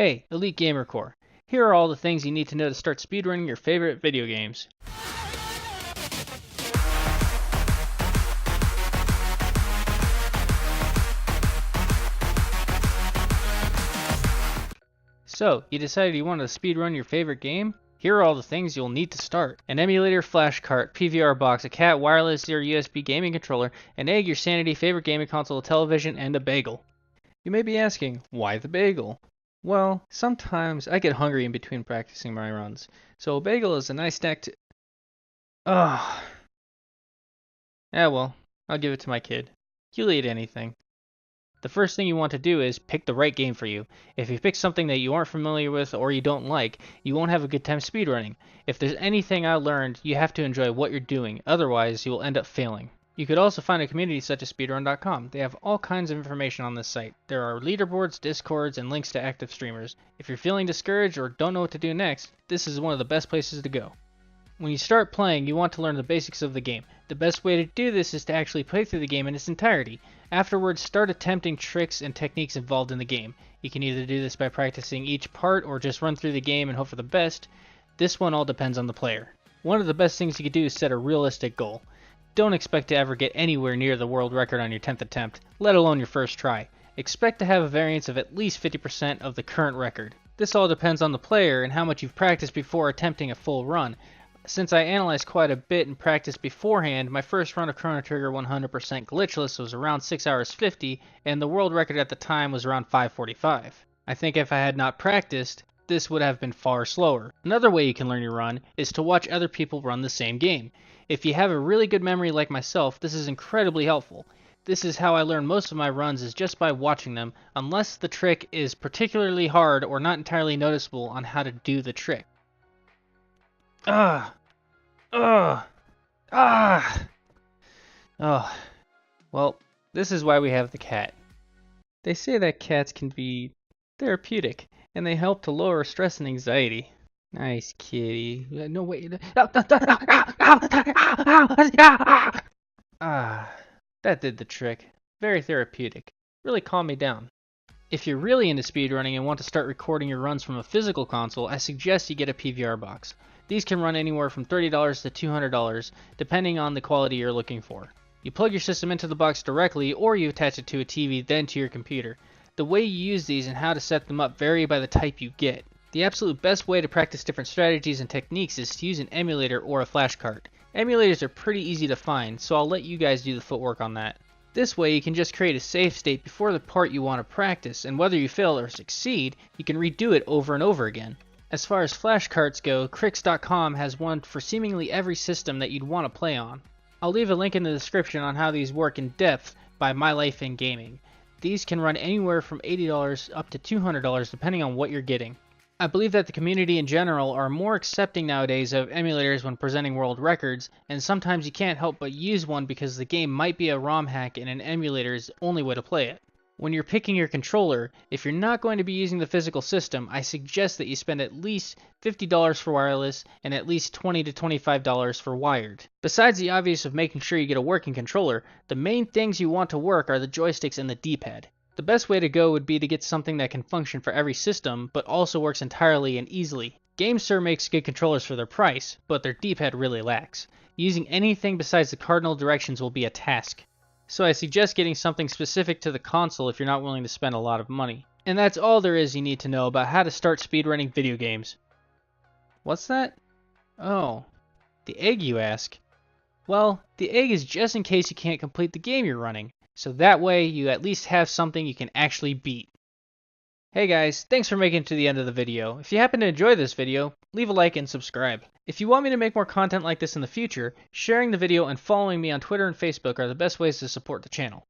Hey, Elite Gamer Core. Here are all the things you need to know to start speedrunning your favorite video games. So, you decided you wanted to speedrun your favorite game? Here are all the things you'll need to start. An emulator, flash cart, PVR box, a cat, wireless or USB gaming controller, an egg, your sanity, favorite gaming console, television, and a bagel. You may be asking, why the bagel? Well, sometimes I get hungry in between practicing my runs, so a bagel is a nice snack to... Ugh. Yeah, well, I'll give it to my kid. He'll eat anything. The first thing you want to do is pick the right game for you. If you pick something that you aren't familiar with or you don't like, you won't have a good time speedrunning. If there's anything I learned, you have to enjoy what you're doing, otherwise you will end up failing. You could also find a community such as speedrun.com. They have all kinds of information on this site. There are leaderboards, discords, and links to active streamers. If you're feeling discouraged or don't know what to do next, this is one of the best places to go. When you start playing, you want to learn the basics of the game. The best way to do this is to actually play through the game in its entirety. Afterwards, start attempting tricks and techniques involved in the game. You can either do this by practicing each part or just run through the game and hope for the best. This one all depends on the player. One of the best things you can do is set a realistic goal. Don't expect to ever get anywhere near the world record on your 10th attempt, let alone your first try. Expect to have a variance of at least 50% of the current record. This all depends on the player and how much you've practiced before attempting a full run. Since I analyzed quite a bit and practiced beforehand, my first run of Chrono Trigger 100% glitchless was around 6 hours 50, and the world record at the time was around 5:45. I think if I had not practiced, this would have been far slower. Another way you can learn your run is to watch other people run the same game. If you have a really good memory like myself, this is incredibly helpful. This is how I learn most of my runs, is just by watching them, unless the trick is particularly hard or not entirely noticeable on how to do the trick. Ugh. Ugh. Ah. Oh. Well, this is why we have the cat. They say that cats can be therapeutic, and they help to lower stress and anxiety. Nice kitty. No, wait. Ah. That did the trick. Very therapeutic. Really calmed me down. If you're really into speedrunning and want to start recording your runs from a physical console, I suggest you get a PVR box. These can run anywhere from $30 to $200, depending on the quality you're looking for. You plug your system into the box directly, or you attach it to a TV, then to your computer. The way you use these and how to set them up vary by the type you get. The absolute best way to practice different strategies and techniques is to use an emulator or a flash cart. Emulators are pretty easy to find, so I'll let you guys do the footwork on that. This way you can just create a save state before the part you want to practice, and whether you fail or succeed, you can redo it over and over again. As far as flash carts go, Crix.com has one for seemingly every system that you'd want to play on. I'll leave a link in the description on how these work in depth by My Life in Gaming. These can run anywhere from $80 up to $200 depending on what you're getting. I believe that the community in general are more accepting nowadays of emulators when presenting world records, and sometimes you can't help but use one because the game might be a ROM hack and an emulator is the only way to play it. When you're picking your controller, if you're not going to be using the physical system, I suggest that you spend at least $50 for wireless and at least $20 to $25 for wired. Besides the obvious of making sure you get a working controller, the main things you want to work are the joysticks and the D-pad. The best way to go would be to get something that can function for every system, but also works entirely and easily. GameSir makes good controllers for their price, but their D-pad really lacks. Using anything besides the cardinal directions will be a task. So I suggest getting something specific to the console if you're not willing to spend a lot of money. And that's all there is you need to know about how to start speedrunning video games. What's that? Oh, the egg you ask? Well, the egg is just in case you can't complete the game you're running, so that way you at least have something you can actually beat. Hey guys, thanks for making it to the end of the video. If you happen to enjoy this video, leave a like and subscribe. If you want me to make more content like this in the future, sharing the video and following me on Twitter and Facebook are the best ways to support the channel.